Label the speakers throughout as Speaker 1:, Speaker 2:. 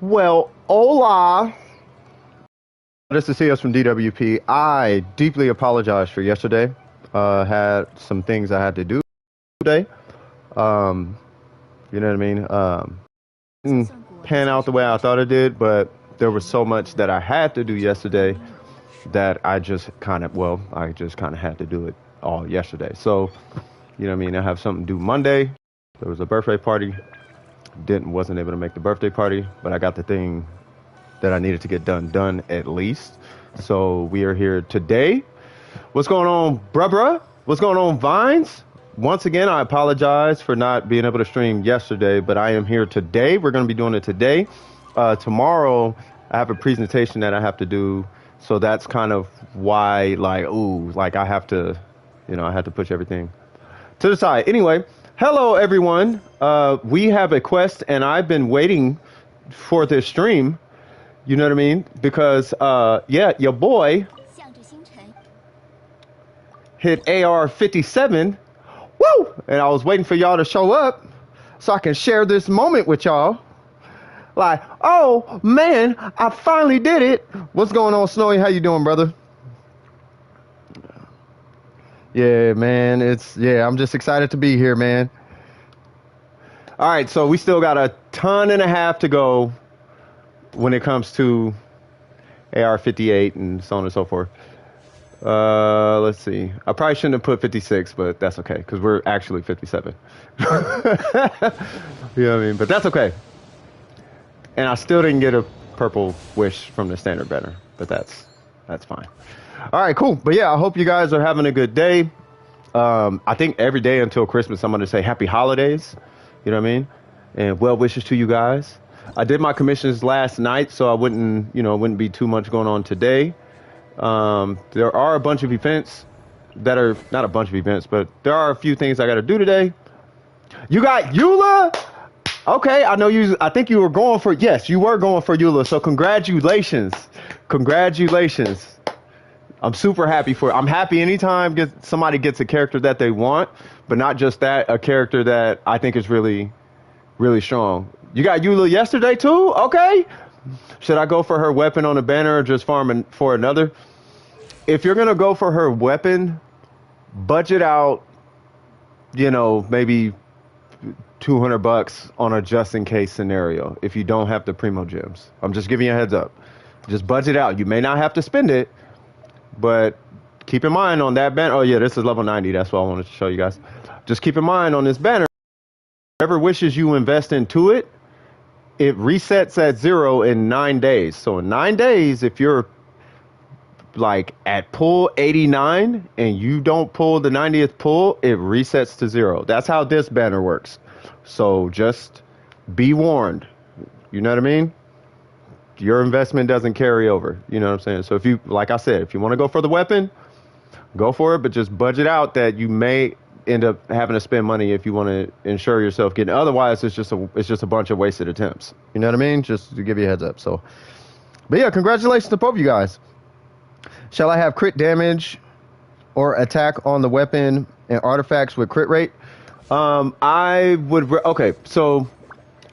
Speaker 1: Well, hola. This is CS from DWP. I deeply apologize for yesterday. Had some things I had to do today. Um, you know what I mean? Didn't pan out the way I thought it did, but there was so much that I had to do yesterday that I just kind of had to do it all yesterday. So, you know what I mean? I have something due Monday. There was a birthday party. Wasn't able to make the birthday party, but I got the thing that I needed to get done at least. So we are here today. What's going on, bruh? What's going on, Vines? Once again, I apologize for not being able to stream yesterday, but I am here today. We're going to be doing it today. Tomorrow, I have a presentation that I have to do, so that's kind of why, I have to, I had to push everything to the side. Anyway, hello everyone. We have a quest, and I've been waiting for this stream. You know what I mean? Because, your boy hit AR57. Woo! And I was waiting for y'all to show up so I can share this moment with y'all. Like, oh, man, I finally did it. What's going on, Snowy? How you doing, brother? Yeah, man, I'm just excited to be here, man. All right, so we still got a ton and a half to go when it comes to AR58 and so on and so forth. Let's see. I probably shouldn't have put 56, but that's okay, because we're actually 57. You know what I mean? But that's okay. And I still didn't get a purple wish from the standard banner, but that's fine. All right, cool. But yeah, I hope you guys are having a good day. I think every day until Christmas, I'm going to say happy holidays. You know what I mean? And well wishes to you guys. I did my commissions last night, so I wouldn't be too much going on today. There are a bunch of events that are not a bunch of events, but there are a few things I got to do today. You got Eula? Okay, I know you. I think you were going for, yes, you were going for Eula. So congratulations. Congratulations. I'm super happy for it. I'm happy anytime somebody gets a character that they want, but not just that, a character that I think is really, really strong. You got Eula yesterday too? Okay. Should I go for her weapon on the banner or just farm for another? If you're going to go for her weapon, budget out, maybe $200 on a just in case scenario if you don't have the primo gems. I'm just giving you a heads up. Just budget out. You may not have to spend it, but keep in mind on that banner. Oh yeah, this is level 90. That's what I wanted to show you guys. Just keep in mind on this banner, whatever wishes you invest into it, it resets at 0 in 9 days. So in 9 days, if you're like at pull 89 and you don't pull the 90th pull, it resets to 0. That's how this banner works. So just be warned. You know what I mean? Your investment doesn't carry over. You know what I'm saying? So if you, like I said, if you want to go for the weapon, go for it, but just budget out that you may end up having to spend money if you want to ensure yourself getting. Otherwise, it's just a bunch of wasted attempts. You know what I mean? Just to give you a heads up. So, but yeah, congratulations to both of you guys. Shall I have crit damage or attack on the weapon and artifacts with crit rate? I would. Okay, so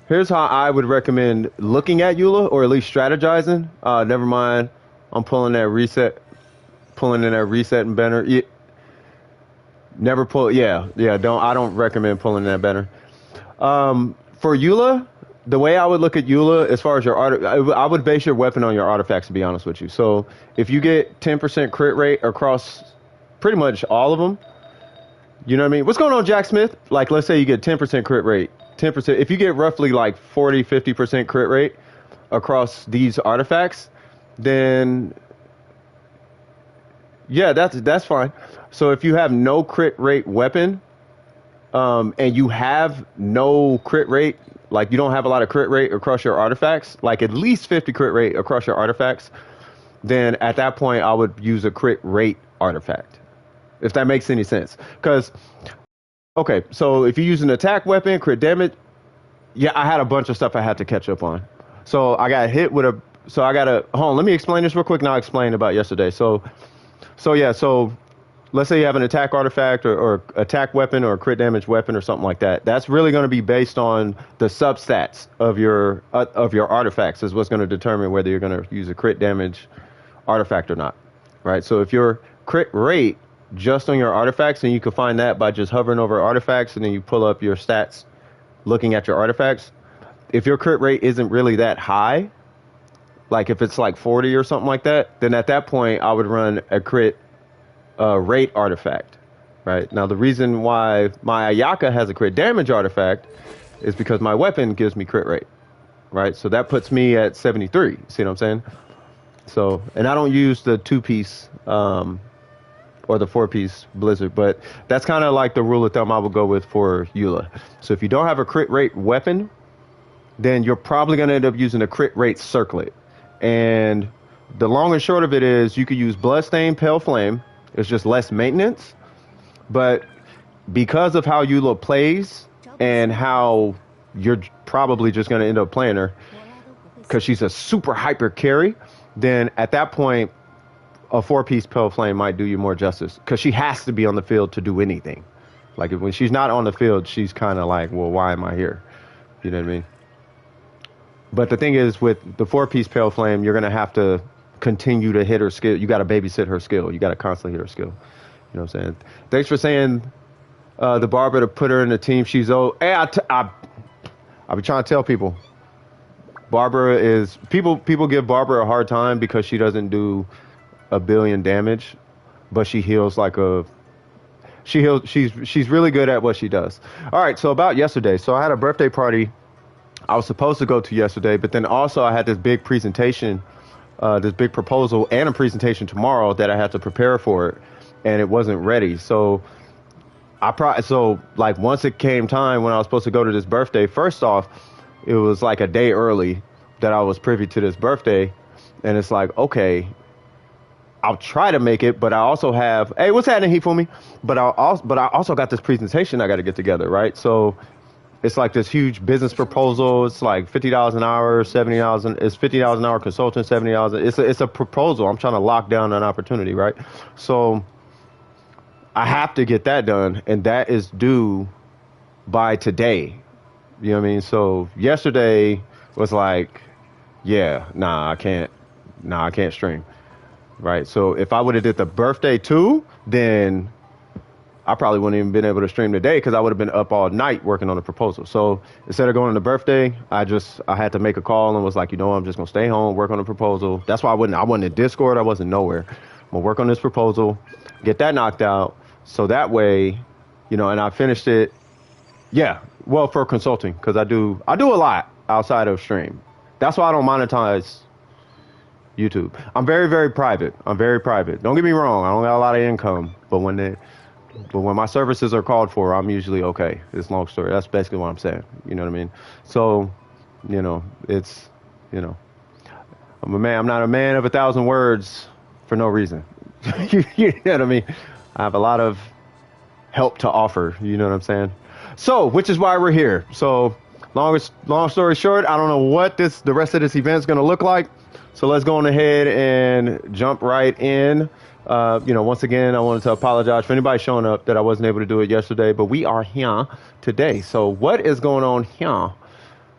Speaker 1: here's how I would recommend looking at Eula, or at least strategizing. Never mind. I'm pulling in that reset and banner. Yeah. Never pull. Yeah. I don't recommend pulling that banner. For Eula, the way I would look at Eula, as far as your I would base your weapon on your artifacts, to be honest with you. So if you get 10% crit rate across pretty much all of them, you know what I mean? What's going on, Jack Smith? Like, let's say you get 10% crit rate, 10%. If you get roughly like 40, 50% crit rate across these artifacts, then yeah, that's fine. So if you have no crit rate weapon, and you have no crit rate, like you don't have a lot of crit rate across your artifacts, like at least 50 crit rate across your artifacts, then at that point I would use a crit rate artifact, if that makes any sense. Because, okay, so if you use an attack weapon, crit damage, yeah, I had a bunch of stuff I had to catch up on. So I got hit with hold on, let me explain this real quick, and I'll explain about yesterday. So let's say you have an attack artifact or attack weapon or a crit damage weapon or something like that. That's really going to be based on the substats of your artifacts is what's going to determine whether you're going to use a crit damage artifact or not, right? So if your crit rate just on your artifacts, and you can find that by just hovering over artifacts and then you pull up your stats looking at your artifacts. If your crit rate isn't really that high, like if it's like 40 or something like that, then at that point I would run a crit rate artifact, right? Now the reason why my Ayaka has a crit damage artifact is because my weapon gives me crit rate, right? So that puts me at 73. See what I'm saying? So, and I don't use the 2-piece or the 4-piece blizzard, but that's kind of like the rule of thumb I would go with for Eula. So if you don't have a crit rate weapon, then you're probably going to end up using a crit rate circlet. And the long and short of it is you could use Bloodstained Pale Flame. It's just less maintenance. But because of how Eula plays and how you're probably just going to end up playing her, because she's a super hyper carry, then at that point, a 4-piece Pale Flame might do you more justice. Because she has to be on the field to do anything. Like when she's not on the field, she's kind of like, well, why am I here? You know what I mean? But the thing is, with the 4-piece Pale Flame, you're going to have to continue to hit her skill. You got to babysit her skill. You got to constantly hit her skill. You know what I'm saying? Thanks for saying the Barber to put her in the team. She's old. Hey, I've been trying to tell people. Barbara is... People give Barbara a hard time because she doesn't do a billion damage, but she heals like a... She's really good at what she does. All right, so about yesterday. So I had a birthday party I was supposed to go to yesterday, but then also I had this big presentation, this big proposal and a presentation tomorrow that I had to prepare for it, and it wasn't ready. So like once it came time when I was supposed to go to this birthday, first off, it was like a day early that I was privy to this birthday, and it's like, okay, I'll try to make it, but I also have, hey, what's happening, Hifumi? But I also got this presentation I got to get together, right? So it's like this huge business proposal. It's like $50 an hour, $70. It's $50 an hour consultant, $70. It's a proposal. I'm trying to lock down an opportunity, right? So I have to get that done, and that is due by today. You know what I mean? So yesterday was like, yeah, I can't stream, right? So if I would have did the birthday too, then I probably wouldn't even been able to stream today because I would have been up all night working on the proposal. So instead of going to the birthday, I had to make a call and was like, I'm just gonna stay home, work on the proposal. That's why I wasn't in Discord. I wasn't nowhere. I'm gonna work on this proposal, get that knocked out. So that way, and I finished it. Yeah, well, for consulting, because I do a lot outside of stream. That's why I don't monetize YouTube. I'm very, very private. Don't get me wrong. I don't got a lot of income, but when my services are called for, I'm usually okay. It's a long story. That's basically what I'm saying. You know what I mean? So, it's, I'm a man. I'm not a man of 1,000 words for no reason. You know what I mean? I have a lot of help to offer. You know what I'm saying? So, which is why we're here. So, long story short, I don't know what the rest of this event is going to look like. So let's go on ahead and jump right in. Once again, I wanted to apologize for anybody showing up that I wasn't able to do it yesterday, but we are here today. So what is going on here?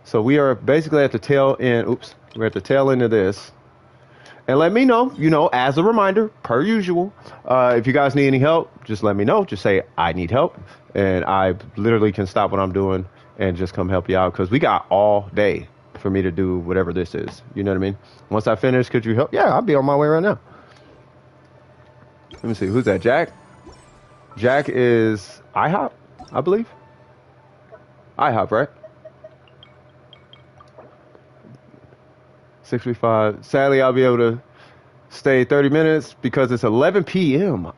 Speaker 1: So we are basically at the tail end. We're at the tail end of this. And let me know, as a reminder, per usual, if you guys need any help, just let me know. Just say, I need help. And I literally can stop what I'm doing and just come help you out because we got all day for me to do whatever this is. You know what I mean? Once I finish, could you help? Yeah, I'll be on my way right now. Let me see. Who's that? Jack? Jack is IHOP, I believe. IHOP, right? 6:35. Sadly, I'll be able to stay 30 minutes because it's 11 p.m.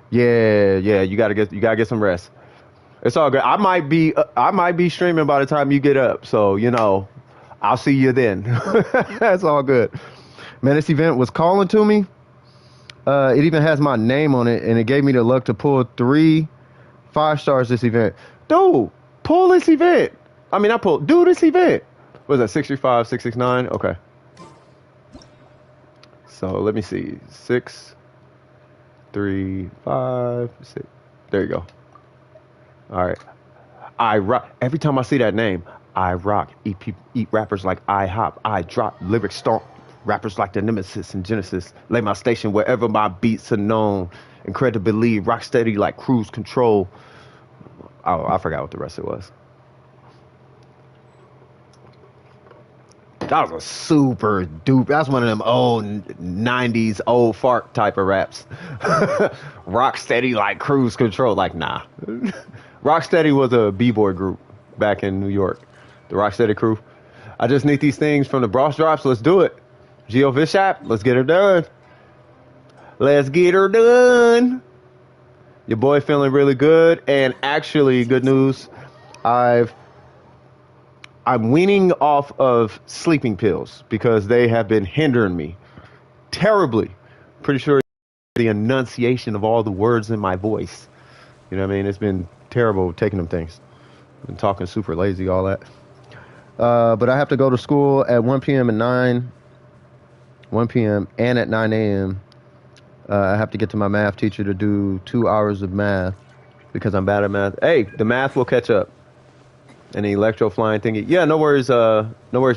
Speaker 1: Yeah. You gotta get some rest. It's all good. I might be streaming by the time you get up, so I'll see you then. That's all good. Man, this event was calling to me. It even has my name on it, and it gave me the luck to pull 3 5-stars this event. Dude, pull this event. Do this event. What is that, 635, 669? Okay. So let me see. 6, 3, 5, 6. There you go. All right. I rock. Every time I see that name, I rock. Eat rappers like I hop. I drop. Lyric stomp. Rappers like the Nemesis and Genesis. Lay my station wherever my beats are known. Incredibly rock steady like cruise control. Oh, I forgot what the rest of it was. That was a super dupe. That's one of them old 90s old fart type of raps. Rock steady like cruise control. Like, nah. Rocksteady was a b-boy group back in New York. The Rocksteady crew. I just need these things from the Bros Drops. Let's do it. Geo Bishop, let's get her done. Let's get her done. Your boy feeling really good. And actually, good news. I'm weaning off of sleeping pills because they have been hindering me terribly. Pretty sure the enunciation of all the words in my voice. You know what I mean? It's been terrible taking them things. Been talking super lazy, all that. But I have to go to school at 1 p.m. and 1 p.m. and at 9 a.m. I have to get to my math teacher to do 2 hours of math because I'm bad at math. Hey, the math will catch up. And the electro flying thingy. Yeah, no worries,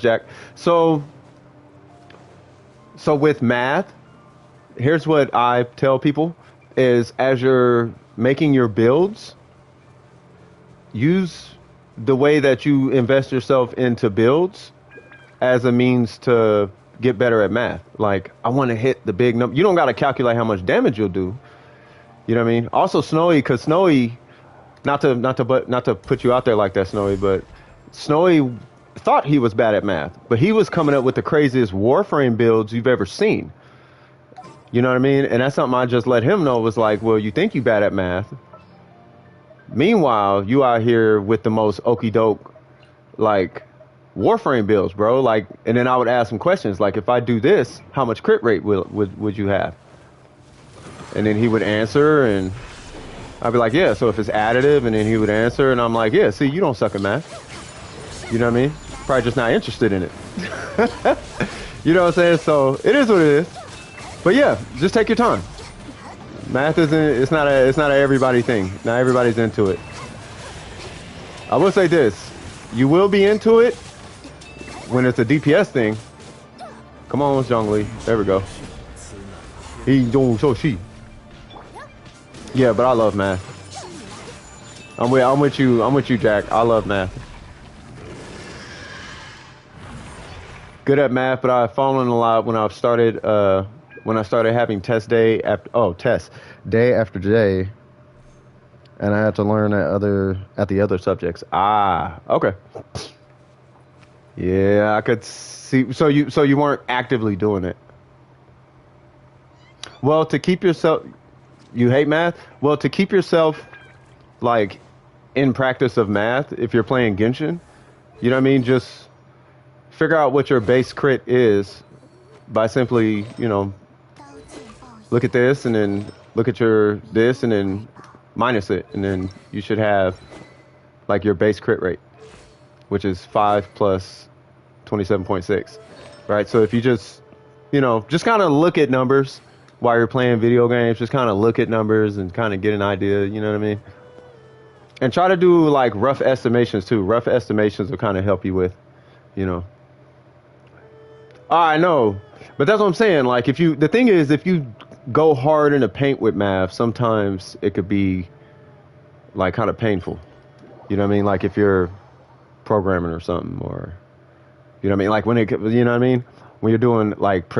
Speaker 1: Jack. So with math, here's what I tell people is as you're making your builds, use the way that you invest yourself into builds as a means to get better at math. Like, I want to hit the big number. You don't got to calculate how much damage you'll do. You know what I mean? Also, Snowy, because Snowy, not to put you out there like that, Snowy, but Snowy thought he was bad at math, but he was coming up with the craziest Warframe builds you've ever seen. You know what I mean? And that's something I just let him know was like, well, you think you bad at math. Meanwhile, you out here with the most okie doke, like, Warframe builds, bro. Like, and then I would ask him questions like, if I do this, how much crit rate would you have? And then he would answer, and I'd be like, yeah, so if it's additive, and then he would answer, and I'm like, yeah, see, you don't suck at math. You know what I mean? Probably just not interested in it. You know what I'm saying? So it is what it is. But yeah, just take your time. Math it's not a everybody thing. Not everybody's into it. I will say this. You will be into it when it's a DPS thing. Come on, Zhongli. There we go. He don't so she. Yeah, but I love math. I'm with you, Jack. I love math. Good at math, but I've fallen a lot when I started having test day after day, and I had to learn at the other subjects. Ah, okay. Yeah, I could see. So you weren't actively doing it. Well, to keep yourself, you hate math? Well, to keep yourself, like, in practice of math, if you're playing Genshin, you know what I mean? Just figure out what your base crit is by simply, look at this and then look at your this and then minus it. And then you should have, like, your base crit rate, which is 5 plus 27.6, right? So if you just kind of look at numbers while you're playing video games, just kind of look at numbers and kind of get an idea, you know what I mean? And try to do, like, rough estimations, too. Rough estimations will kind of help you with, I know, but that's what I'm saying. Like, the thing is, if you go hard in the paint with math, sometimes it could be, like, kind of painful. You know what I mean? Like, if you're programming or something, or, you know what I mean? Like, you know what I mean? When you're doing, like,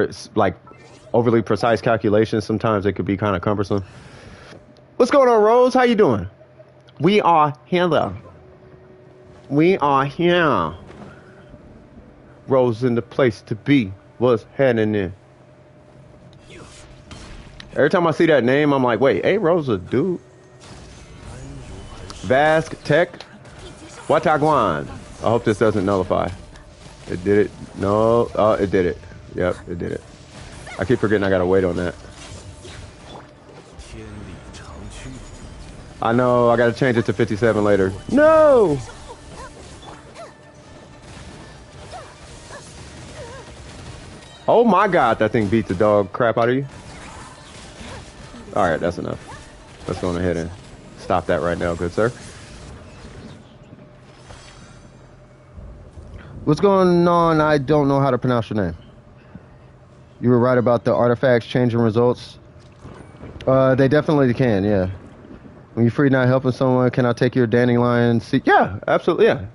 Speaker 1: overly precise calculations, sometimes it could be kind of cumbersome. What's going on, Rose? How you doing? We are here, though. We are here. Rose in the place to be. What's happening there? Every time I see that name, I'm like, wait, ain't Rose a dude? Vask Tech Wataguan. I hope this doesn't nullify. It did it. No. Oh, it did it. Yep, it did it. I keep forgetting I gotta wait on that. I know, I gotta change it to 57 later. No! Oh my god, that thing beat the dog crap out of you. All right, that's enough. Let's go ahead and stop that right now, good sir. What's going on? I don't know how to pronounce your name. You were right about the artifacts changing results. They definitely can, yeah. When you're free not helping someone, can I take your dandelion seed? Yeah, absolutely, yeah.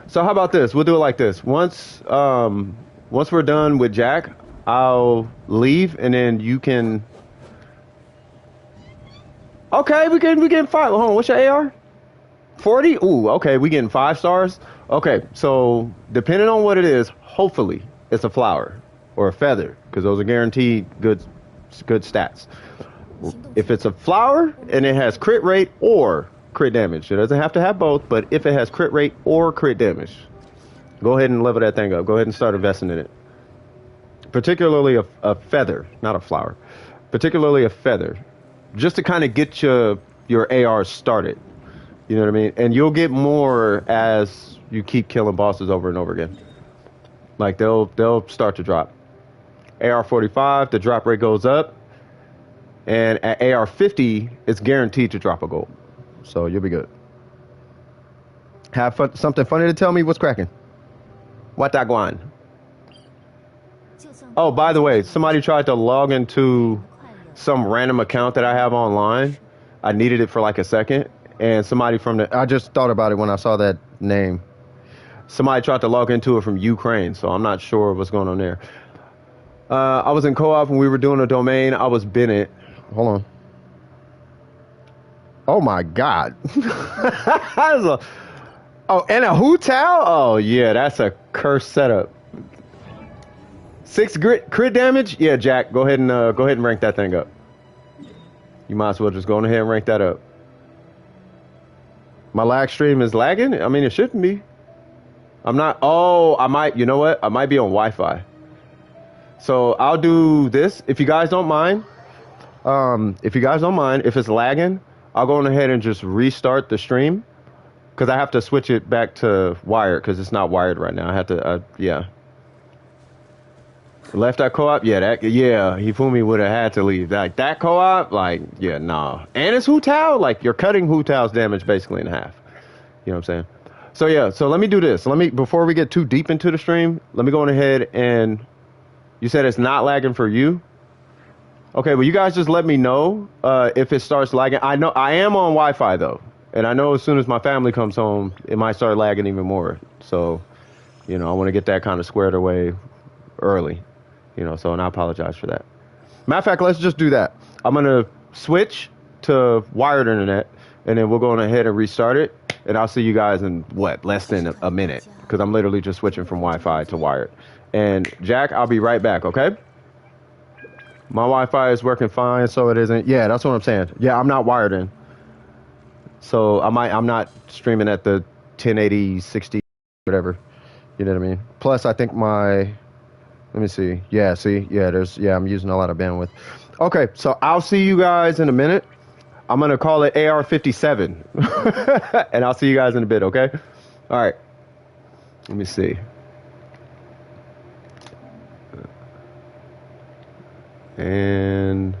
Speaker 1: So how about this? We'll do it like this. Once we're done with Jack, I'll leave and then you can. Okay, we getting five. Hold on, what's your AR? 40? Ooh, okay, we getting 5 stars. Okay, so depending on what it is, hopefully it's a flower or a feather because those are guaranteed good stats. If it's a flower and it has crit rate or crit damage, it doesn't have to have both, but if it has crit rate or crit damage, go ahead and level that thing up. Go ahead and start investing in it. Particularly a feather, not a flower. Particularly a feather, just to kind of get your AR started. You know what I mean? And you'll get more as you keep killing bosses over and over again. Like they'll start to drop. AR45, the drop rate goes up. And at AR50, it's guaranteed to drop a gold. So you'll be good. Have fun, something funny to tell me? What's cracking? What that going? Oh, by the way, somebody tried to log into some random account that I have online. I needed it for like a second. And somebody I just thought about it when I saw that name. Somebody tried to log into it from Ukraine. So I'm not sure what's going on there. I was in co-op when we were doing a domain. I was Bennett. Hold on. Oh my God. Oh, and a Hu Tao? Oh yeah, that's a cursed setup. 6 crit damage? Yeah, Jack, go ahead and rank that thing up. You might as well just go on ahead and rank that up. My lag stream is lagging? I mean, it shouldn't be. I'm not. Oh, I might. You know what? I might be on Wi-Fi. So I'll do this if you guys don't mind. If it's lagging, I'll go on ahead and just restart the stream because I have to switch it back to wired because it's not wired right now. I have to. Yeah. Left that co-op? Yeah, Hifumi would have had to leave. Like that co-op, like, yeah, nah. And it's Hu Tao, like you're cutting Hu Tao's damage basically in half. You know what I'm saying? So yeah, so let me do this. Before we get too deep into the stream, let me go on ahead and you said it's not lagging for you. Okay, well you guys just let me know if it starts lagging. I know I am on Wi-Fi though. And I know as soon as my family comes home, it might start lagging even more. So, I want to get that kind of squared away early. And I apologize for that. Matter of fact, let's just do that. I'm going to switch to wired internet, and then we'll go on ahead and restart it. And I'll see you guys in, less than a minute, because I'm literally just switching from Wi-Fi to wired. And, Jack, I'll be right back, okay? My Wi-Fi is working fine, so it isn't. Yeah, that's what I'm saying. Yeah, I'm not wired in. So I'm not streaming at the 1080, 60, whatever. You know what I mean? Plus, I think let me see. Yeah, see? Yeah, I'm using a lot of bandwidth. Okay, so I'll see you guys in a minute. I'm going to call it AR57. And I'll see you guys in a bit, okay? All right. Let me see. And